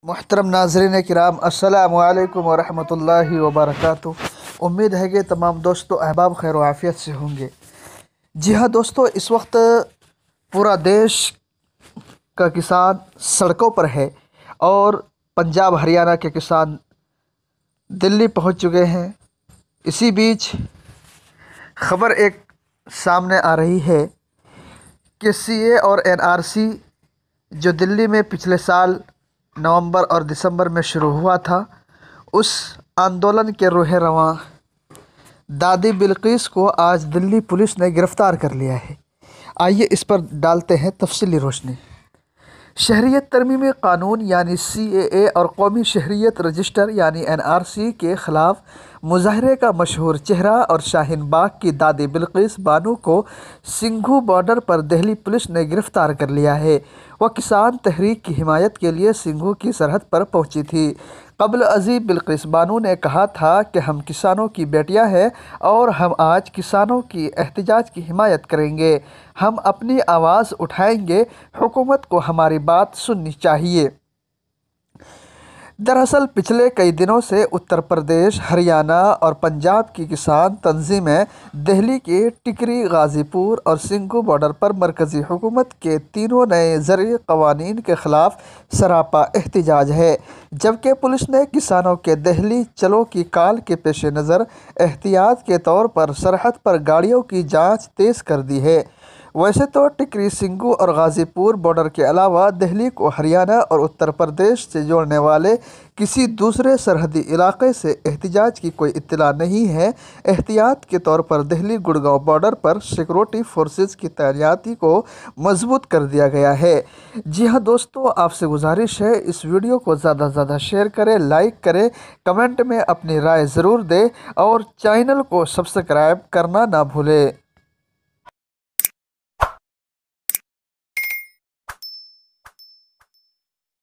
محترم ناظرین کرام، السلام علیکم ورحمۃ اللہ وبرکاتہ۔ امید ہے کہ تمام دوستو احباب خیر و عافیت سے ہوں گے۔ جی ہاں دوستو، اس وقت پورا دیش کا کسان سڑکوں پر ہے اور پنجاب ہریانہ کے کسان دلی پہنچ چکے ہیں۔ اسی بیچ خبر ایک سامنے آ رہی ہے کہ سی اے اور این آر سی جو دلی میں پچھلے سال نومبر اور دسمبر میں شروع ہوا تھا، اس آندولن کے روح رواں دادی بلقیس کو آج دلی پولیس نے گرفتار کر لیا ہے۔ آئیے اس پر ڈالتے ہیں تفصیلی روشنی۔ شہریت ترمیمی قانون یعنی سی اے اے اور قومی شہریت رجسٹر یعنی این آر سی کے خلاف مظاہرے کا مشہور چہرہ اور شاہین باغ کی دادی بلقیس بانو کو سنگھو بارڈر پر دہلی پولیس نے گرفتار کر لیا ہے۔ وہ کسان تحریک کی حمایت کے لیے سنگھو کی سرحد پر پہنچی تھی۔ قبل ازیں بلقیس بانو نے کہا تھا کہ ہم کسانوں کی بیٹیاں ہیں اور ہم آج کسانوں کی احتجاج کی حمایت کریں گے۔ ہم اپنی آواز اٹھائیں گے، حکومت کو ہماری بات سننی چاہیے۔ دراصل پچھلے کئی دنوں سے اتر پردیش، ہریانہ اور پنجاب کی کسان تنظیمیں دہلی کے ٹکری، غازی پور اور سنگھو بارڈر پر مرکزی حکومت کے تینوں نئے زرعی قوانین کے خلاف سراپا احتجاج ہے، جبکہ پولیس نے کسانوں کے دہلی چلو کی کال کے پیش نظر احتیاط کے طور پر سرحد پر گاڑیوں کی جانچ تیز کر دی ہے۔ ویسے تو ٹکری، سنگھو اور غازی پور بارڈر کے علاوہ دہلی کو ہریانہ اور اتر پردیش سے جوڑنے والے کسی دوسرے سرحدی علاقے سے احتجاج کی کوئی اطلاع نہیں ہے۔ احتیاط کے طور پر دہلی گڑگاؤں بارڈر پر سیکورٹی فورسز کی تعیناتی کو مضبوط کر دیا گیا ہے۔ جی ہاں دوستو، آپ سے گزارش ہے اس ویڈیو کو زیادہ سے زیادہ شیئر کریں، لائک کریں، کمنٹ میں اپنی رائے ضرور دیں اور چینل کو سبسکرائب کرنا نہ بھولیں۔